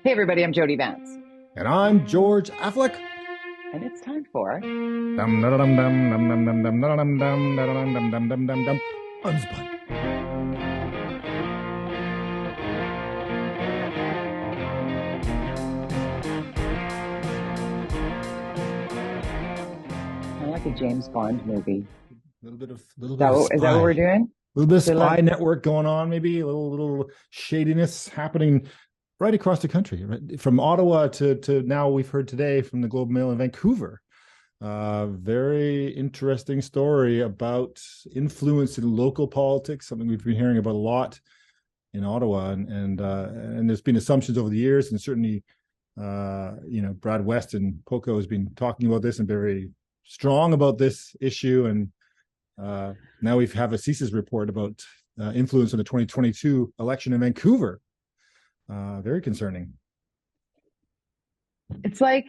Hey everybody, I'm Jody Vance, And I'm George-Affleck. and it's time for Dum dum dum dum dum dum dum dum dum dum dum dum dum dum dum. Unspun. I like a James Bond movie. Little bit of Is that what we're spy, doing? little bit of So let spy network going on. Maybe a little shadiness happening right across the country, right? From Ottawa to now. We've heard today from the Globe and Mail in Vancouver. Very interesting story about influence in local politics. Something we've been hearing about a lot in Ottawa, and there's been assumptions over the years, and certainly, Brad West and Poco has been talking about this and very strong about this issue, and now we have a CSIS report about influence in the 2022 election in Vancouver. Very concerning. it's like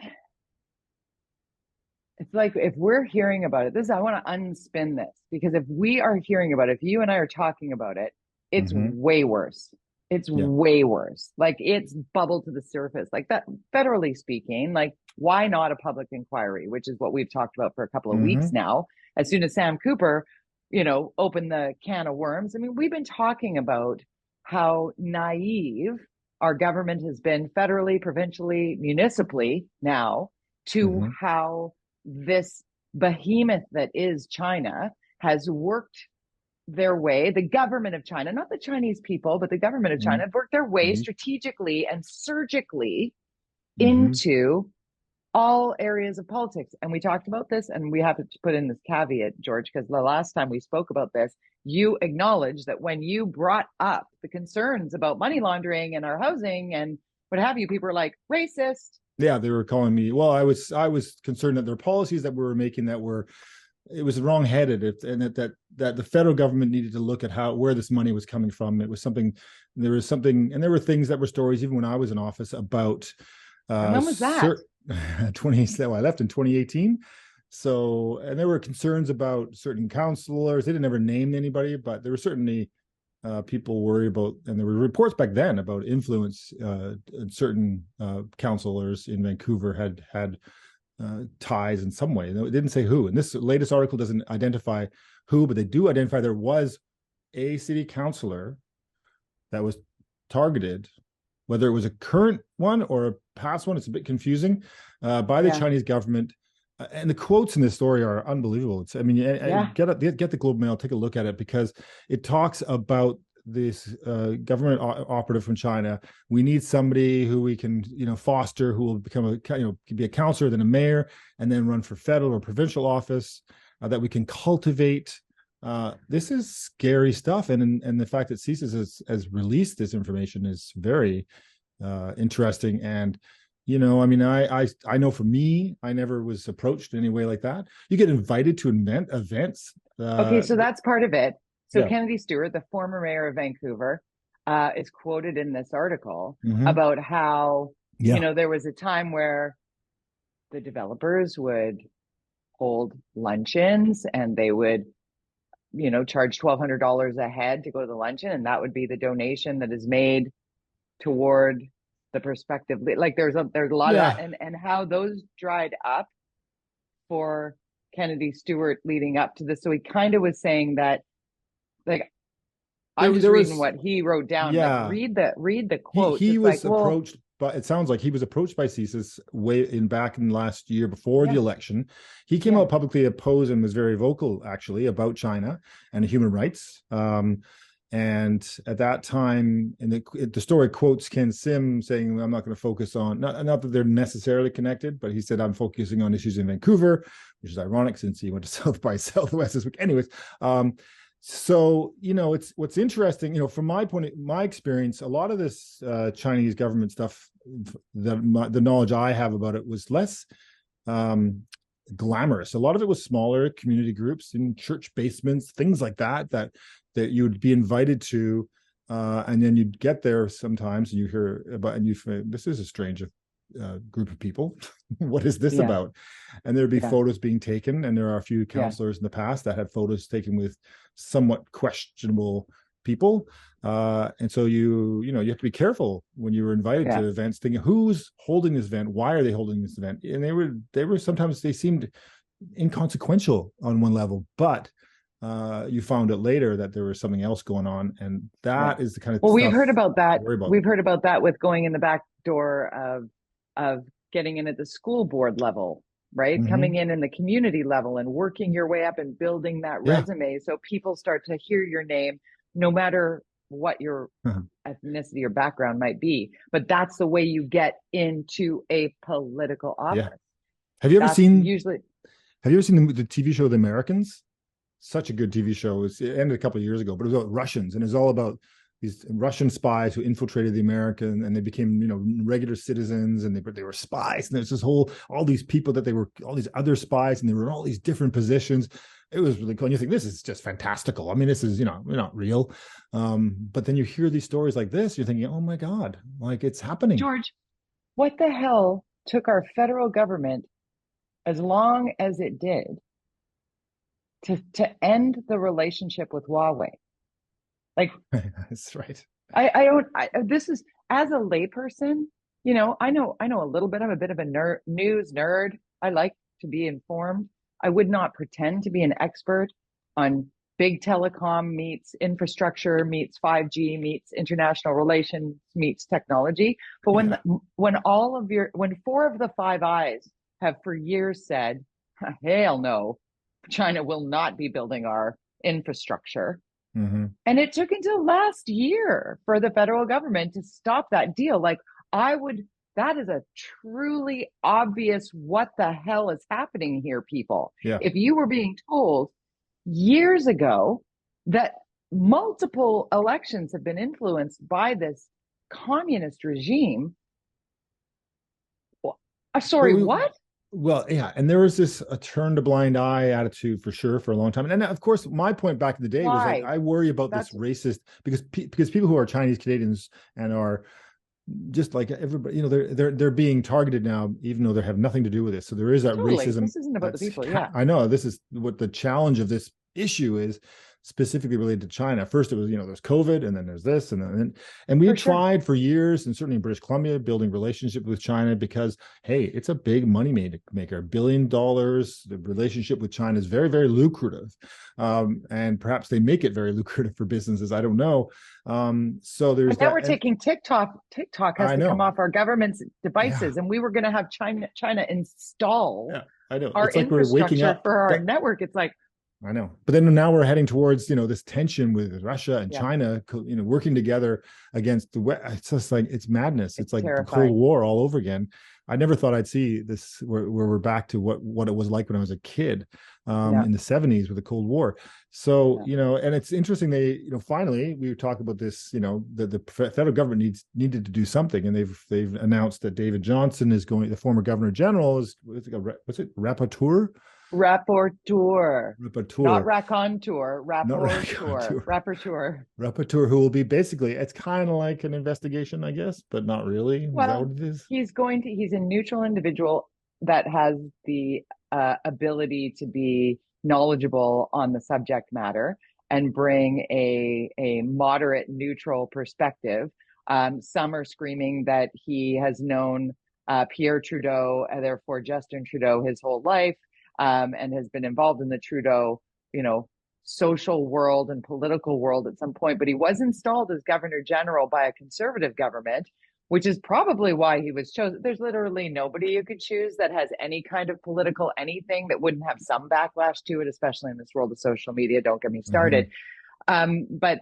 if we're hearing about it, I want to unspin this because if we are hearing about it, if you and I are talking about it, it's way worse. It's Yeah. way worse. Like it's bubbled to the surface. Like that, federally speaking, like why not a public inquiry, which is what we've talked about for a couple of weeks now. As soon as Sam Cooper, opened the can of worms. I mean, we've been talking about how naive our government has been federally, provincially, municipally now to how this behemoth that is China has worked their way, the government of China, not the Chinese people, but the government of China, have worked their way strategically and surgically into all areas of politics. And we talked about this, and we have to put in this caveat, George, because the last time we spoke about this, you acknowledged that when you brought up the concerns about money laundering and our housing and what have you, people were like, racist. Yeah, they were calling me. Well, I was concerned that there were policies that we were making that were, it was wrong-headed, and that the federal government needed to look at where this money was coming from. It was something, there was something, and there were things that were stories even when I was in office about. And when was that? 20. Well, I left in 2018. So, and there were concerns about certain councilors. They didn't ever name anybody, but there were certainly people worry about, and there were reports back then about influence. Certain councilors in Vancouver had ties in some way. It didn't say who. And this latest article doesn't identify who, but they do identify there was a city councilor that was targeted. Whether it was a current one or a past one, it's a bit confusing, by the Chinese government. And the quotes in this story are unbelievable. Get the Globe Mail, take a look at it, because it talks about this government operative from China. We need somebody who we can, foster, who will become be a councillor, then a mayor, and then run for federal or provincial office, that we can cultivate. This is scary stuff, and the fact that CSIS has released this information is very interesting. And I know for me, I never was approached in any way like that. You get invited to events. Okay, so that's part of it. So Kennedy Stewart, the former mayor of Vancouver, is quoted in this article about how there was a time where the developers would hold luncheons and they would charge $1,200 a head to go to the luncheon, and that would be the donation that is made toward the prospective. Like there's a lot of that, and how those dried up for Kennedy Stewart leading up to this. So he kind of was saying that, like, I'm just reading what he wrote down. Yeah, like, read the quote. He was approached. But it sounds like he was approached by CSIS back in last year before the election. He came out publicly opposed and was very vocal, actually, about China and human rights. And at that time, and the story quotes Ken Sim saying, "I'm not going to focus on not that they're necessarily connected, but he said I'm focusing on issues in Vancouver," which is ironic since he went to South by Southwest this week. Anyways. So, it's what's interesting, from my experience, a lot of this Chinese government stuff, the knowledge I have about it was less glamorous. A lot of it was smaller community groups in church basements, things like that you would be invited to, and then you'd get there sometimes and you hear about, and this is a strange group of people. What is this about? And there'd be photos being taken, and there are a few counselors in the past that had photos taken with somewhat questionable people. And so you have to be careful when you were invited to events, thinking who's holding this event, why are they holding this event? And they were sometimes they seemed inconsequential on one level, but you found out later that there was something else going on, and that is the kind of well, stuff we've heard about that. About. We've heard about that with going in the back door of getting in at the school board level, right? Mm-hmm. Coming in the community level and working your way up and building that resume, so people start to hear your name, no matter what your ethnicity or background might be. But that's the way you get into a political office. Yeah. Have you ever seen the TV show The Americans? Such a good TV show. It ended a couple of years ago, but it was about Russians, and it was all about these Russian spies who infiltrated the American, and they became, regular citizens, and they were spies. And there's all these people that they were all these other spies, and they were in all these different positions. It was really cool. And you think, this is just fantastical. I mean, this is, not real. But then you hear these stories like this, you're thinking, oh my God, like it's happening. George, what the hell took our federal government as long as it did to end the relationship with Huawei? Like, that's right. This is, as a layperson, I know a little bit. I'm a bit of a news nerd. I like to be informed. I would not pretend to be an expert on big telecom meets infrastructure meets 5G meets international relations meets technology. But when four of the Five Eyes have for years said, hell no, China will not be building our infrastructure. Mm-hmm. And it took until last year for the federal government to stop that deal. Like, that is a truly obvious, what the hell is happening here, people? Yeah. If you were being told years ago that multiple elections have been influenced by this communist regime, what? Well, yeah, and there was a turn to blind eye attitude for sure for a long time. And of course, my point back in the day was like, I worry about this racist, because people who are Chinese Canadians and are just like everybody, they're being targeted now, even though they have nothing to do with it. So there is that racism. This isn't about the people. Yeah, I know. This is what the challenge of this issue is, specifically related to China. First, it was, there's COVID, and then there's this, and we tried for years, and certainly in British Columbia, building relationship with China, because, hey, it's a big money maker, $1 billion. The relationship with China is very, very lucrative. And perhaps they make it very lucrative for businesses. I don't know. So there's now we're taking TikTok. TikTok has to come off our government's devices, and we were going to have China install our infrastructure for our network. It's like, I know. But then now we're heading towards, this tension with Russia and China, working together against the West. It's just like, it's madness. It's like terrifying. The Cold War all over again. I never thought I'd see this where we're back to what it was like when I was a kid in the 70s with the Cold War. So, and it's interesting. They, finally, we talk about this, the federal government needed to do something. And they've announced that David Johnston is going, the former governor general what's it, rapporteur? Rapporteur, not raconteur, rapporteur, who will be basically, it's kind of like an investigation, I guess, but not really. Well, is that what it is? He's a neutral individual that has the ability to be knowledgeable on the subject matter and bring a moderate, neutral perspective. Some are screaming that he has known Pierre Trudeau, therefore Justin Trudeau, his whole life. And has been involved in the Trudeau, social world and political world at some point. But he was installed as Governor General by a Conservative government, which is probably why he was chosen. There's literally nobody you could choose that has any kind of political anything that wouldn't have some backlash to it, especially in this world of social media. Don't get me started. Mm-hmm. But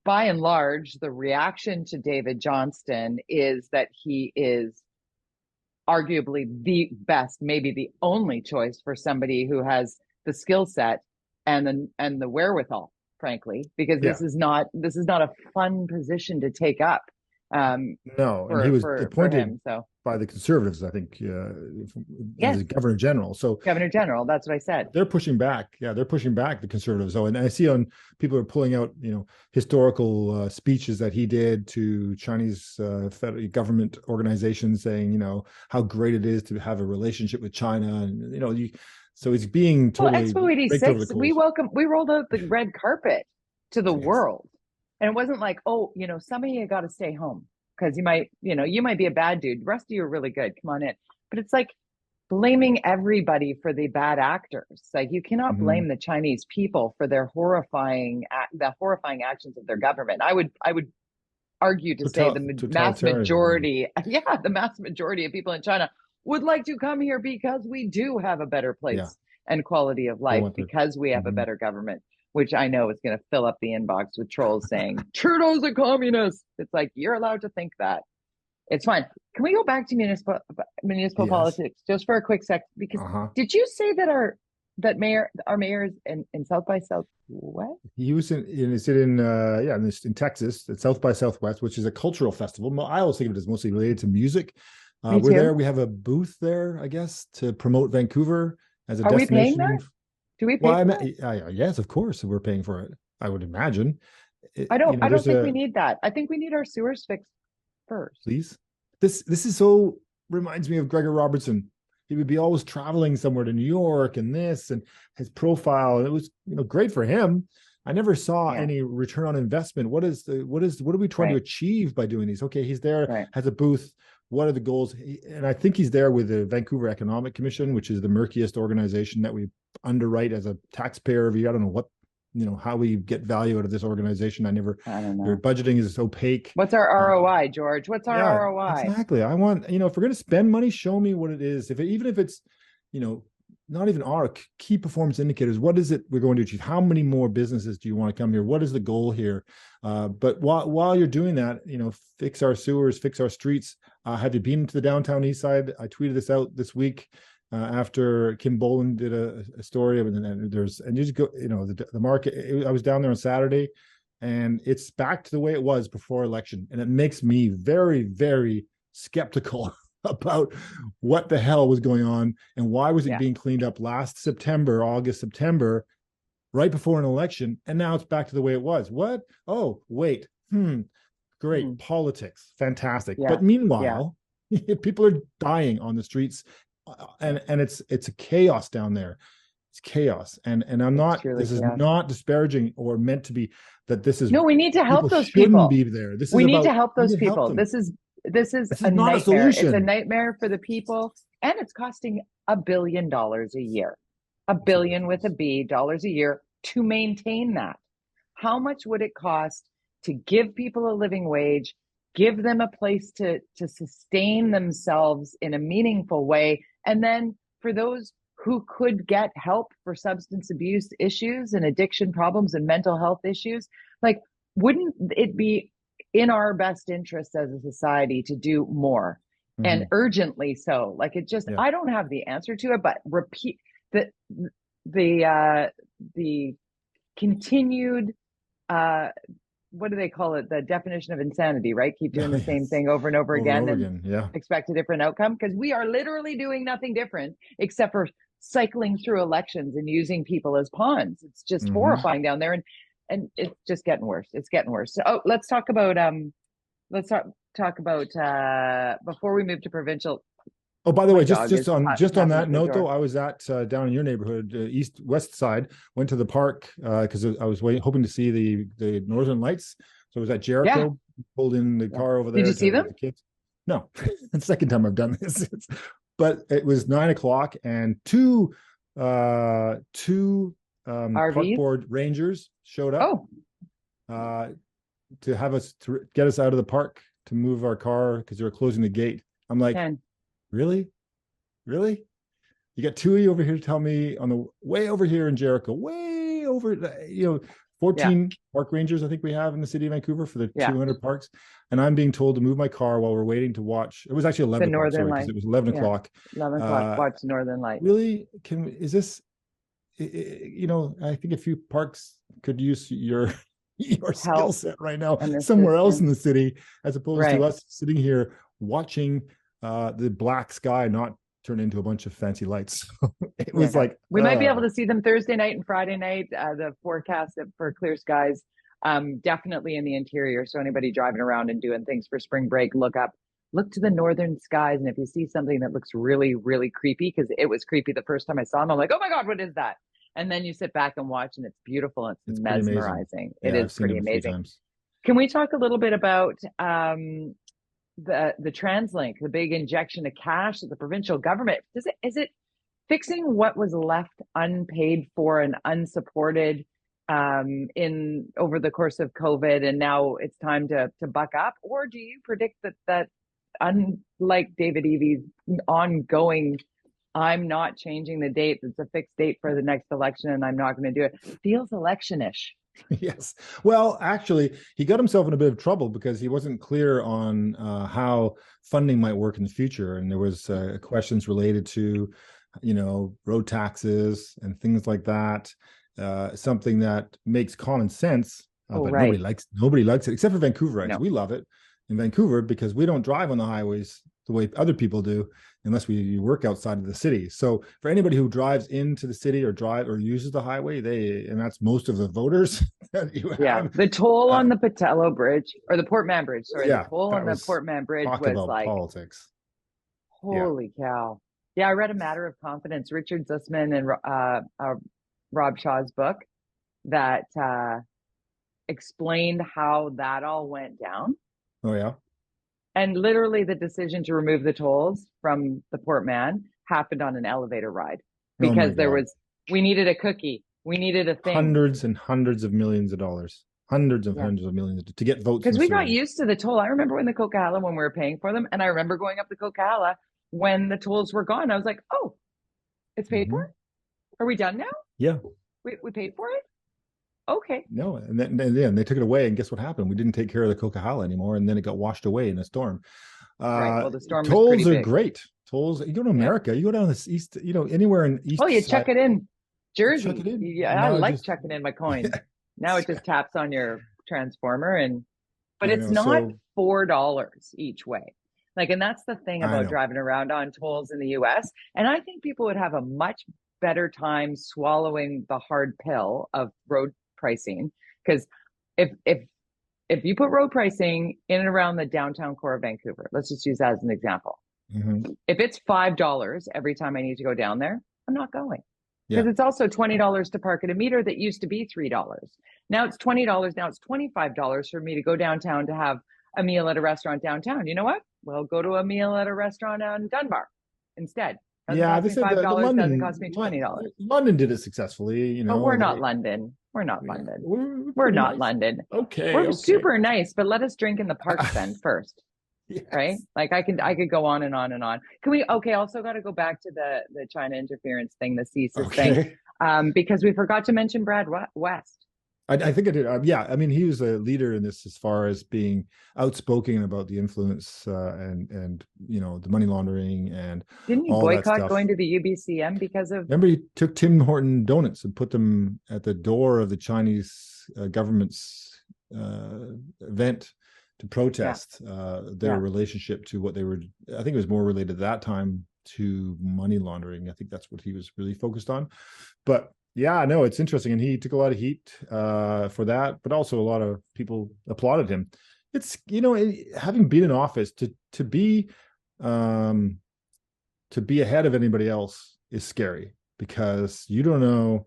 by and large, the reaction to David Johnston is that he is arguably the best, maybe the only choice for somebody who has the skill set and the wherewithal, frankly, because this is not a fun position to take up. And he was appointed by the Conservatives, I think, as Governor General. So Governor General, that's what I said. They're pushing back. Yeah, they're pushing back the Conservatives. So, and I see people are pulling out, historical speeches that he did to Chinese federal government organizations, saying, how great it is to have a relationship with China, and so it's being totally. Well, Expo 86, we rolled out the red carpet to the world. And it wasn't like, oh, some of you got to stay home because you might be a bad dude. The rest of you are really good. Come on in. But it's like blaming everybody for the bad actors. Like you cannot blame the Chinese people for their horrifying actions of their government. I would argue to say the mass majority, the mass majority of people in China would like to come here because we do have a better place and quality of life, because we have a better government, which I know is going to fill up the inbox with trolls saying Trudeau's a communist. It's like, you're allowed to think that. It's fine. Can we go back to municipal politics just for a quick sec? Because did you say that our mayor is in South by Southwest? He was in Texas at South by Southwest, which is a cultural festival. I always think of it as mostly related to music. We're there. We have a booth there, I guess, to promote Vancouver as a destination. Are we paying that? Do we pay for that? Yes, of course, we're paying for it. I would imagine. I don't think we need that. I think we need our sewers fixed first. Please. This is so reminds me of Gregor Robertson. He would be always traveling somewhere to New York and his profile. And it was, great for him. I never saw any return on investment. What are we trying to achieve by doing these? Okay, he's there, has a booth. What are the goals? And I think he's there with the Vancouver Economic Commission, which is the murkiest organization that we underwrite as a taxpayer. I don't know what, how we get value out of this organization. I don't know. Their budgeting is opaque. What's our ROI, George? What's our ROI? Exactly. I want, if we're going to spend money, show me what it is. Even if it's, not even our key performance indicators, what is it we're going to achieve? How many more businesses do you want to come here? What is the goal here? But while you're doing that, fix our sewers, fix our streets. Have you been to the downtown east side? I tweeted this out this week. After Kim Boland did a story of it, and you just go, the market. I was down there on Saturday, and it's back to the way it was before election, and it makes me very, very skeptical about what the hell was going on and why was it being cleaned up last September, right before an election, and now it's back to the way it was. What? Oh, wait. Great. Politics. Fantastic. But meanwhile, people are dying on the streets. And it's a chaos down there. It's chaos. And I'm not, this is not disparaging or meant to be that this is. No, we need to help those people. Be there. We need to help those people. This is a nightmare. It's a nightmare for the people. And it's costing $1 billion a year, $1 billion with a B dollars a year to maintain that. How much would it cost to give people a living wage, give them a place to sustain themselves in a meaningful way? And then for those who could get help for substance abuse issues and addiction problems and mental health issues, like, wouldn't it be in our best interest as a society to do more and urgently so? Like, it just, I don't have the answer to it, but repeat the continued, what do they call it? The definition of insanity, right? Keep doing the same thing over and over again and expect a different outcome, because we are literally doing nothing different except for cycling through elections and using people as pawns. It's just horrifying down there, and it's just getting worse. It's getting worse. So let's talk about before we move to provincial. Oh, by the way, just on that note, though, I was at down in your neighborhood, west side. Went to the park because I was hoping to see the Northern Lights. So I was at Jericho, pulled in the car over there. Did you see them? The kids. No, it's the second time I've done this. But it was 9:00, and two parkboard rangers showed up to have us to get us out of the park to move our car because they were closing the gate. I'm like, Really? You got two of you over here to tell me on the way over here in Jericho, way over, 14 park rangers I think we have in the city of Vancouver for the 200 parks, and I'm being told to move my car while we're waiting to watch. It was actually 11 o'clock, sorry, because it was 11 o'clock. 11 o'clock, watch Northern Light. Really? Is this? I think a few parks could use your skill set right now somewhere else in the city, as opposed to us sitting here watching the black sky not turn into a bunch of fancy lights. It was like we might be able to see them Thursday night and Friday night. The forecast for clear skies, definitely in the interior. So anybody driving around and doing things for spring break, look to the northern skies, and if you see something that looks really, really creepy, because it was creepy the first time I saw them, I'm like, oh my god, what is that? And then you sit back and watch, and it's beautiful. It's mesmerizing. It is pretty amazing. Can we talk a little bit about the TransLink, the big injection of cash that the provincial government is it fixing what was left unpaid for and unsupported in over the course of COVID, and now it's time to buck up? Or do you predict that unlike David-Eby's ongoing, I'm not changing the date, it's a fixed date for the next election and I'm not going to do it, feels election-ish? Yes. Well, actually, he got himself in a bit of trouble because he wasn't clear on how funding might work in the future. And there was questions related to, road taxes and things like that. Something that makes common sense, but right. nobody likes it except for Vancouverites. No. We love it in Vancouver because we don't drive on the highways the way other people do unless we work outside of the city. So for anybody who drives into the city or uses the highway, and that's most of the voters that you have. Yeah, the toll on the Patello Bridge or the Port Mann Bridge, the toll on the Port Mann Bridge was like politics. Holy cow. Yeah, I read A Matter of Confidence, Richard Zussman and Rob Shaw's book that explained how that all went down. Oh, yeah. And literally the decision to remove the tolls from the Port Mann happened on an elevator ride because we needed a cookie. We needed a thing. Hundreds and hundreds of millions of dollars. Hundreds of millions to get votes. Because we got used to the toll. I remember when the Coquihalla, when we were paying for them, and I remember going up the Coquihalla when the tolls were gone. I was like, oh, it's paid for? Are we done now? Yeah. We paid for it? Okay. No, and then they took it away, and guess what happened? We didn't take care of the Coquihalla anymore, and then it got washed away in a storm. Right. Well, the storm tolls are great. Tolls. You go to America, you go down this east, anywhere in east. Oh, you chuck it in. Jersey. Chuck it in. Yeah, I like chucking in my coin. Now it just taps on your transformer, but it's not $4 each way. And that's the thing about driving around on tolls in the US. And I think people would have a much better time swallowing the hard pill of road pricing, because if you put road pricing in and around the downtown core of Vancouver, let's just use that as an example. If it's $5 every time I need to go down there, I'm not going, because it's also $20 to park at a meter that used to be $3. Now it's $20. Now it's $25 for me to go downtown to have a meal at a restaurant downtown. You know what? We'll go to a meal at a restaurant on Dunbar instead. They said $5 doesn't cost me $20. London did it successfely, But we're not London. We're not London. We're not nice. London. We're super nice, but let us drink in the parks then first. Yes. Right? I could go on and on and on. Can we? Okay. Also, got to go back to the China interference thing, the CSIS thing, because we forgot to mention Brad West. I think I did. I mean, he was a leader in this as far as being outspoken about the influence and the money laundering and didn't he boycott going to the UBCM because of? Remember, he took Tim Horton donuts and put them at the door of the Chinese government's event to protest their relationship to what they were. I think it was more related at that time to money laundering. I think that's what he was really focused on, but. Yeah, no, it's interesting. And he took a lot of heat for that, but also a lot of people applauded him. It's, having been in office to be ahead of anybody else is scary because you don't know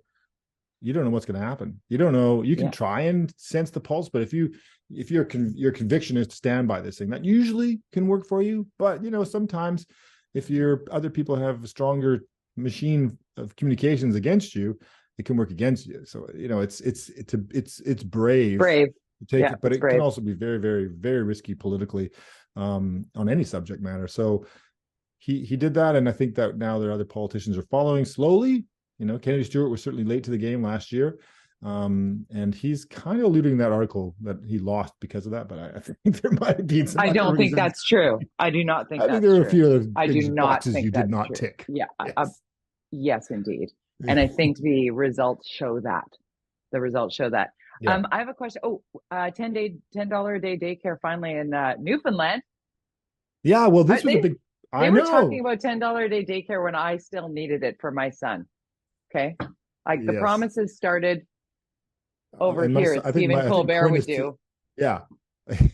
what's going to happen. You don't know, you can try and sense the pulse, but if your conviction is to stand by this thing, that usually can work for you. But, sometimes if other people have a stronger machine of communications against you, it can work against you. So it's brave to take it, but it can also be very, very, very risky politically on any subject matter. So he did that, and I think that now there are other politicians are following slowly. Kennedy Stewart was certainly late to the game last year, and he's kind of alluding that article that he lost because of that. But I think there might be some. I don't think that's true. I do not think. I think there are a few other boxes you did not tick. Yeah. Yes, indeed. And I think the results show that. Yeah. I have a question. $10 a day daycare finally in Newfoundland. Yeah, well, this was a big. They were talking about $10 a day daycare when I still needed it for my son. Okay, the promises started over here. Stephen Colbert would do. Yeah.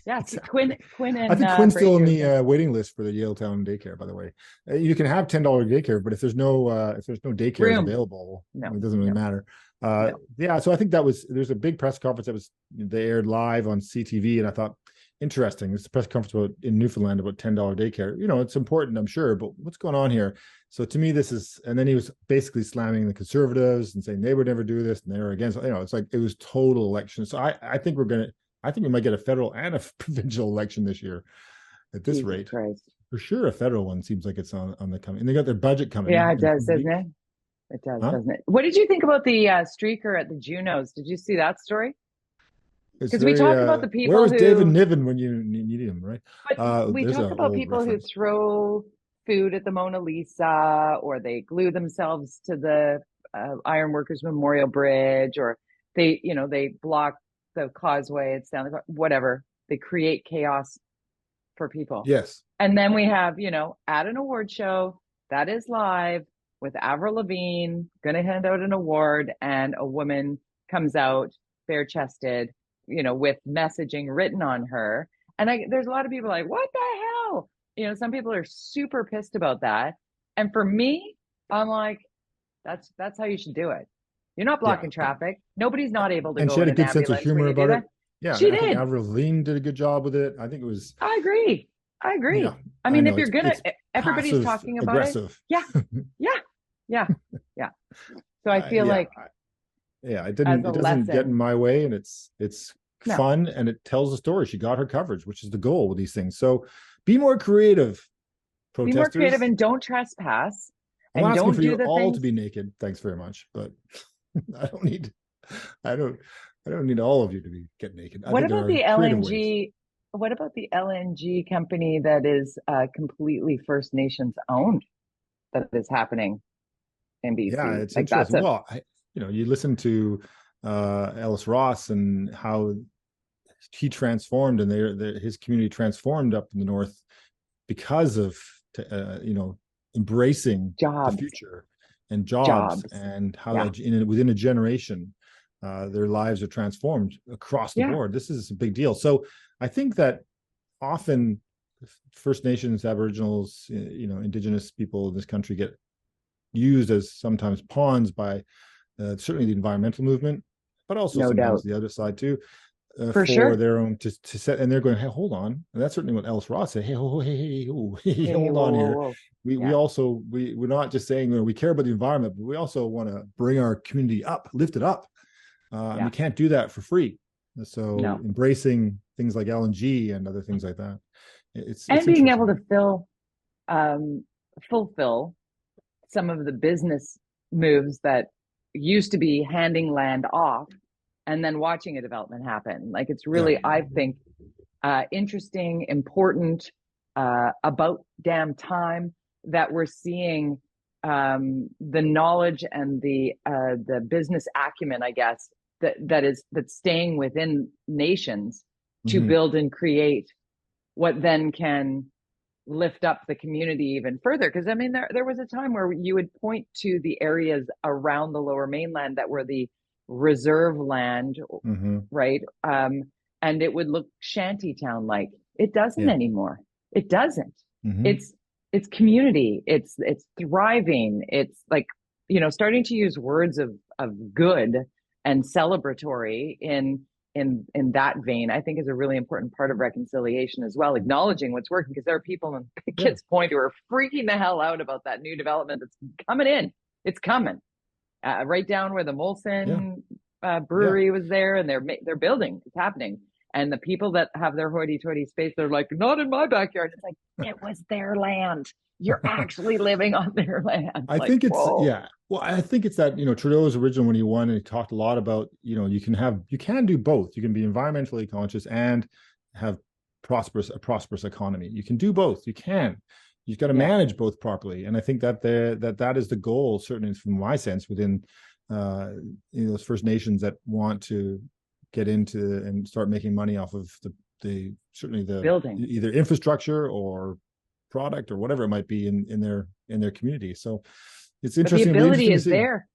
Yeah, Quinn and I think Quinn's still on the waiting list for the Yaletown daycare. By the way, you can have $10 daycare, but if there's no daycare available, it doesn't really matter. No. Yeah, so I think there's a big press conference that was they aired live on CTV, and I thought interesting. It's a press conference about in Newfoundland about $10 daycare. It's important, I'm sure, but what's going on here? So to me, this is, and then he was basically slamming the conservatives and saying they would never do this and they're against. It's like it was total election. So I think we might get a federal and a provincial election this year at this Jesus rate. Christ. For sure, a federal one seems like it's on the coming, and they got their budget coming. Yeah, it does, doesn't it? It does, doesn't it? What did you think about the streaker at the Junos? Did you see that story? Because we talk about the people where was David Niven when you needed him, right? But we talk about people who throw food at the Mona Lisa, or they glue themselves to the Iron Workers Memorial Bridge, or they block the causeway. It's down the whatever. They create chaos for people. Yes. And then we have, at an award show that is live with Avril Lavigne going to hand out an award, and a woman comes out bare-chested, with messaging written on her. And there's a lot of people like, what the hell? Some people are super pissed about that. And for me, I'm like, that's how you should do it. You're not blocking traffic. Nobody's not able to and go. And she had in a good sense of humor about it. Yeah, she did. I think Avril Lavigne did a good job with it. I think it was. I agree. Yeah, I mean, if you're gonna, everybody's talking about aggressive. It. Yeah. So I feel like. Yeah, it doesn't get in my way, and it's fun, and it tells a story. She got her coverage, which is the goal with these things. So be more creative, protesters. Be more creative and don't trespass. I'm not asking for you all to be naked. Thanks very much, but I don't need all of you to get naked. What about the LNG? What about the LNG company that is completely First Nations owned that is happening in BC? Yeah, it's interesting. Well, you listen to Ellis Ross and how he transformed, and his community transformed up in the north because of embracing the future and jobs. And how within a generation their lives are transformed across the board. This is a big deal. So I think that often First Nations, Aboriginals, Indigenous people in this country get used as sometimes pawns by certainly the environmental movement, but also sometimes the other side too, for sure, their own to set. And they're going, hey, hold on. And that's certainly what Ellis Ross said. Hey, hold on here. We're not just saying we care about the environment, but we also want to bring our community up, lift it up. And we can't do that for free. So embracing things like LNG and other things like that. It's being able to fulfill some of the business moves that used to be handing land off and then watching a development happen. Like, it's really, I think, interesting, important, about damn time that we're seeing the knowledge and the business acumen, I guess, that's staying within nations to build and create what then can lift up the community even further. Because I mean, there was a time where you would point to the areas around the Lower Mainland that were the reserve land, right? And it would look shantytown like. It doesn't anymore. It doesn't. It's community. It's thriving. It's like, starting to use words of good and celebratory in that vein, I think, is a really important part of reconciliation as well, acknowledging what's working, because there are people in Pickett's Point who are freaking the hell out about that new development that's coming in. It's coming right down where the Molson brewery was there, and they're building. It's happening. And the people that have their hoity-toity space, they're like, not in my backyard. It's like, it was their land. You're actually living on their land. I think it's, well, I think it's that, Trudeau's original, when he won, and he talked a lot about, you can do both. You can be environmentally conscious and have a prosperous economy. You can do both. You've got to manage both properly. And I think that that is the goal, certainly from my sense, within those First Nations that want to get into and start making money off of the building, either infrastructure or product or whatever it might be in their community. So it's interesting. But the ability is there,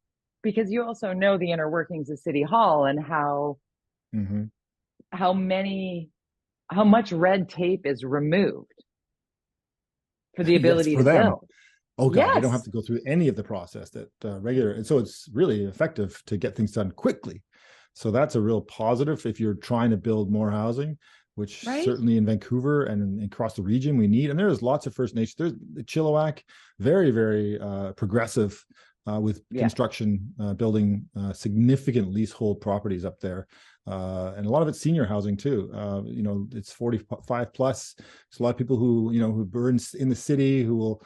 because you also know the inner workings of City Hall and how much red tape is removed for the ability to build. Oh God, they don't have Yes. to go through any of the process that regular, and so it's really effective to get things done quickly. So that's a real positive if you're trying to build more housing, which Right? certainly in Vancouver and across the region we need. And there's lots of First Nations. There's the Chilliwack, very, very progressive with Yeah. construction, building significant leasehold properties up there. And a lot of it's senior housing too. It's 45 plus. There's a lot of people who burn in the city who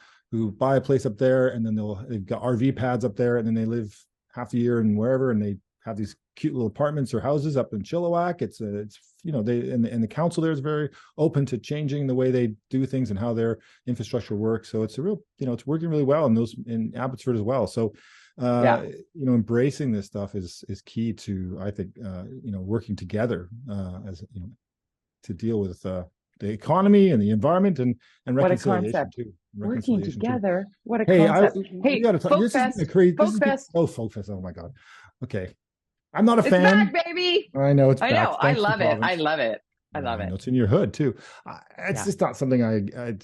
buy a place up there, and then they've got RV pads up there, and then they live half the year and wherever, and they have these cute little apartments or houses up in Chilliwack. It's they and the council there is very open to changing the way they do things and how their infrastructure works. So it's a real, it's working really well in Abbotsford as well. So Yeah. embracing this stuff is key to, I think, working together as to deal with the economy and the environment and What a reconciliation concept. too. Working Reconciliation too. together. What a Hey, concept. we Hey, got to talk. Folk This Fest. is crazy. This Folk is Fest. Folk Fest. Oh my God. Okay, I'm not a It's fan. back, baby. I know it's I back. know. I Thanks to love it. I province. love it. I Yeah, love I it. know it's in your hood too. It's Yeah. just not something and I.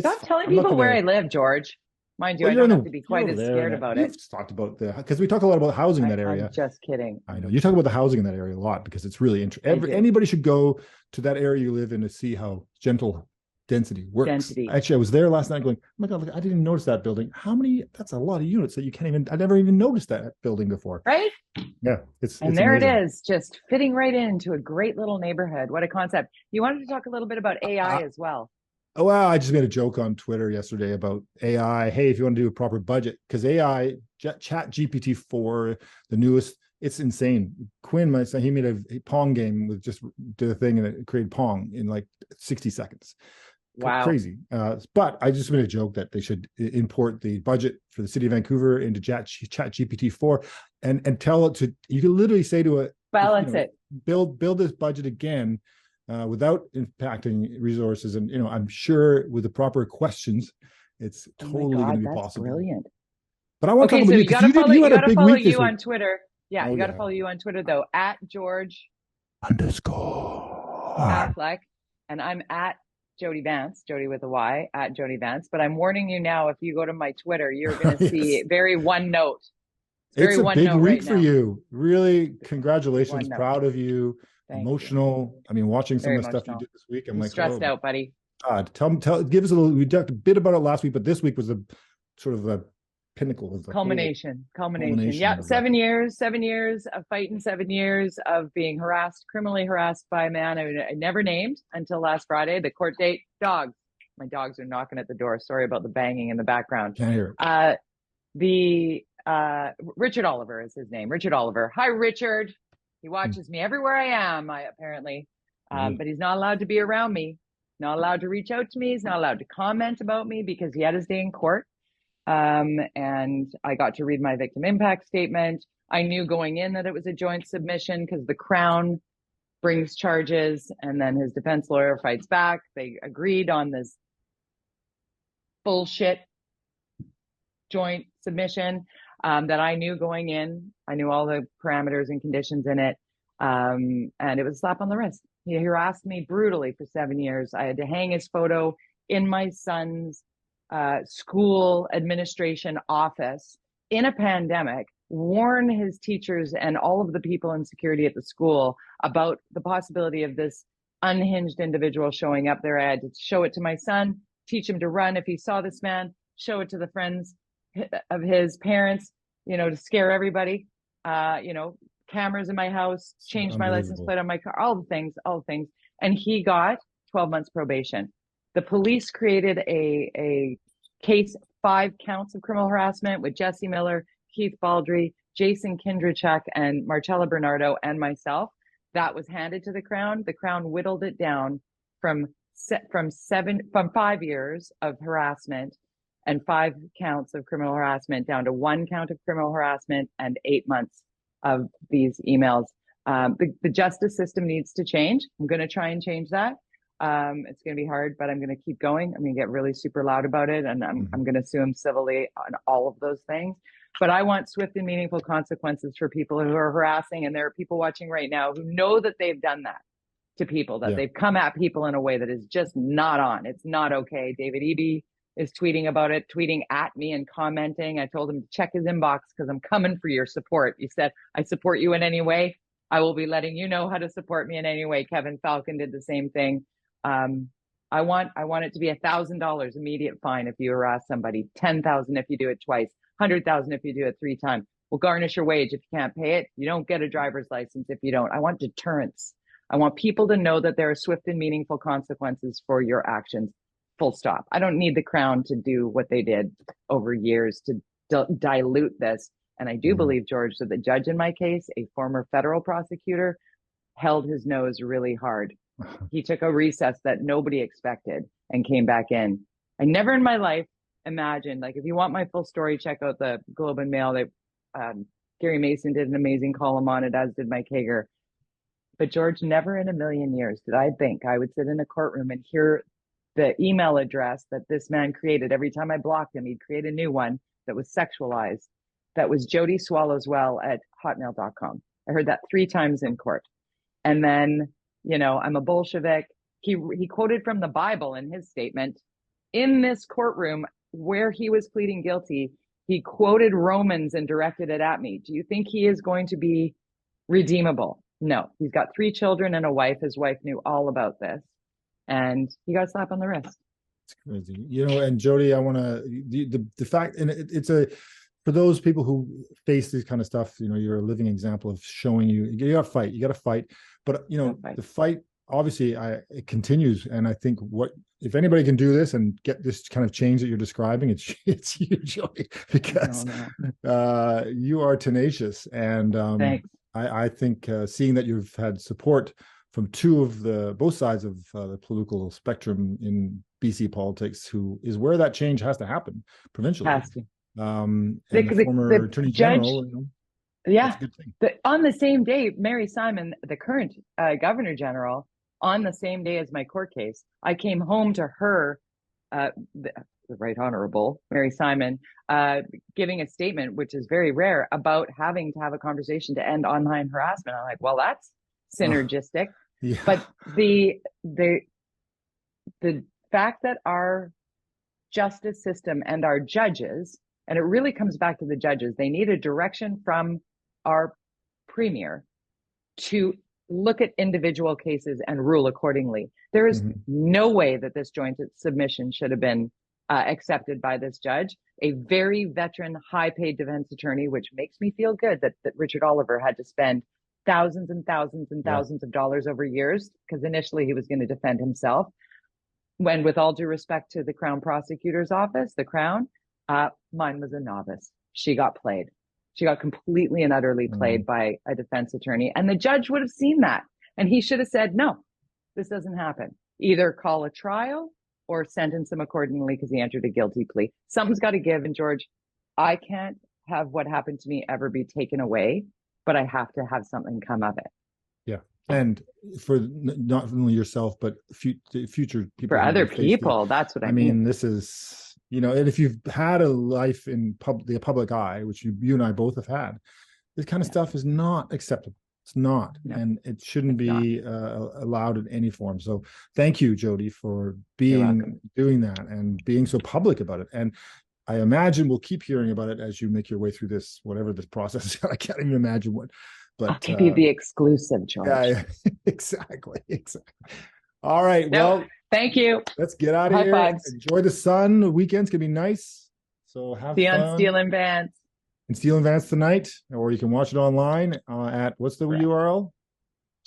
Stop telling I'm not people where gonna. I live, George. Mind you, Well, I you're don't in have the to be you're quite over as there, scared and about it. you've talked about because we talk a lot about housing in that I'm area. just kidding. I know you talk about the housing in that area a lot because it's really interesting. Anybody should go to that area you live in to see how gentle density works. Density. Actually, I was there last night going, oh my God, look, I didn't even notice that building. That's a lot of units that you can't even, I never even noticed that building before. Right? Yeah, it's there amazing. it is, just fitting right into a great little neighborhood. What a concept. You wanted to talk a little bit about AI as well. Oh, well, I just made a joke on Twitter yesterday about AI. Hey, if you want to do a proper budget, because AI, Chat GPT-4, the newest, it's insane. Quinn, my son, he made a Pong game with just did a thing and it created Pong in like 60 seconds. Wow. Crazy. But I just made a joke that they should import the budget for the city of Vancouver into Chat GPT-4 and tell it to, you can literally say to it, balance it. Build this budget again without impacting resources. And, I'm sure with the proper questions, it's totally going to be possible. Brilliant. But I want to talk about you because you had a big week this week. on Twitter. Yeah, you got to follow you on Twitter though, at george_affleck, and I'm at Jody Vance, Jody with a Y, at Jody Vance. But I'm warning you now, if you go to my Twitter, you're going to see very one note. It's a big week for you. Really, congratulations. Proud of you. Emotional. I mean, watching some of the stuff you did this week, I'm like stressed out, buddy. Give us a little. We talked a bit about it last week, but this week was a sort of a pinnacle of the culmination. Yeah, 7 years of fighting, 7 years of being criminally harassed by a man I never named until last Friday. The court date. Dogs. My dogs are knocking at the door. Sorry about the banging in the background. Can't hear it. Richard Oliver is his name. Richard Oliver. Hi, Richard. He watches me everywhere I am, apparently. But he's not allowed to be around me. Not allowed to reach out to me. He's not allowed to comment about me because he had his day in court. And I got to read my victim impact statement. I knew going in that it was a joint submission because the Crown brings charges and then his defense lawyer fights back. They agreed on this bullshit joint submission that I knew going in. I knew all the parameters and conditions in it. And it was a slap on the wrist. He harassed me brutally for 7 years. I had to hang his photo in my son's school administration office in a pandemic, warn his teachers and all of the people in security at the school about the possibility of this unhinged individual showing up there. I had to show it to my son, teach him to run if he saw this man, show it to the friends of his parents, to scare everybody, cameras in my house, change my license plate on my car, all the things. And he got 12 months probation. The police created a case, 5 counts of criminal harassment with Jesse Miller, Keith Baldry, Jason Kindrachek, and Marcella Bernardo and myself. That was handed to the Crown. The Crown whittled it down from 5 years of harassment and 5 counts of criminal harassment down to 1 count of criminal harassment and 8 months of these emails. The justice system needs to change. I'm going to try and change that. It's going to be hard, but I'm going to keep going. I'm going to get really super loud about it, and I'm going to sue him civilly on all of those things. But I want swift and meaningful consequences for people who are harassing, and there are people watching right now who know that they've done that to people, that they've come at people in a way that is just not on. It's not okay. David-Eby is tweeting about it, tweeting at me and commenting. I told him to check his inbox because I'm coming for your support. He said, I support you in any way. I will be letting you know how to support me in any way. Kevin Falcon did the same thing. I want it to be $1,000 immediate fine if you harass somebody, 10,000 if you do it twice, 100,000 if you do it 3 times. We'll garnish your wage if you can't pay it. You don't get a driver's license if you don't. I want deterrence. I want people to know that there are swift and meaningful consequences for your actions. Full stop. I don't need the Crown to do what they did over years to dilute this. And I do believe, George, that the judge in my case, a former federal prosecutor, held his nose really hard. He took a recess that nobody expected and came back in. I never in my life imagined, like, if you want my full story, check out the Globe and Mail. Gary Mason did an amazing column on it, as did Mike Hager. But George, never in a million years did I think I would sit in a courtroom and hear the email address that this man created. Every time I blocked him, he'd create a new one that was sexualized. That was Jody Swallowswell at hotmail.com. I heard that 3 times in court. And then, you know, I'm a Bolshevik. He quoted from the Bible in his statement. In this courtroom where he was pleading guilty, he quoted Romans and directed it at me. Do you think he is going to be redeemable? No. He's got 3 children and a wife. His wife knew all about this. And he got a slap on the wrist. It's crazy. You know, and Jody, I want to, the fact, and it's for those people who face this kind of stuff, you know, you're a living example of showing you got to fight. But, you know, the fight, obviously, it continues. And I think if anybody can do this and get this kind of change that you're describing, it's you, Jody, because you are tenacious. And thanks. I think seeing that you've had support from both sides of the political spectrum in BC politics, who is where that change has to happen provincially. Has to. And the former Attorney General, you know, yeah. On the same day, Mary Simon, the current Governor General, on the same day as my court case, I came home to her, the Right Honorable Mary Simon, giving a statement, which is very rare, about having to have a conversation to end online harassment. I'm like, well, that's synergistic. Yeah. But the fact that our justice system and our judges, and it really comes back to the judges, they need a direction from our premier to look at individual cases and rule accordingly. There is no way that this joint submission should have been accepted by this judge, a very veteran, high-paid defense attorney, which makes me feel good that Richard Oliver had to spend thousands and thousands and thousands of dollars over years, because initially he was going to defend himself. When, with all due respect to the Crown Prosecutor's Office, the Crown, mine was a novice. She got played. She got completely and utterly played by a defense attorney. And the judge would have seen that. And he should have said, no, this doesn't happen. Either call a trial or sentence him accordingly because he entered a guilty plea. Something's got to give. And George, I can't have what happened to me ever be taken away, but I have to have something come of it. Yeah. And for not only yourself, but future people. For other people, that's what I mean. This is, you know, and if you've had a life in the public eye, which you and I both have had, this kind of stuff is not acceptable. It's not, and it shouldn't be allowed in any form. So thank you, Jody, for doing that and being so public about it. And I imagine we'll keep hearing about it as you make your way through this, whatever this process is. I can't even imagine what. But I'll give you the exclusive, George. Yeah, exactly. All right. Well, thank you. Let's get out of here. Fives. Enjoy the sun. The weekend's gonna be nice. So have See fun. On Steele and Vance. And Steele and Vance tonight, or you can watch it online at what's the URL?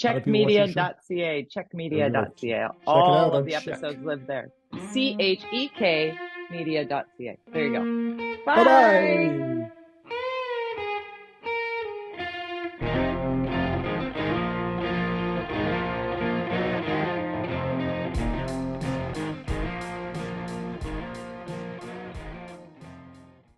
Checkmedia.ca. Checkmedia.ca. All of the episodes live there. CHEK media.ca. There you go. Bye. Bye-bye.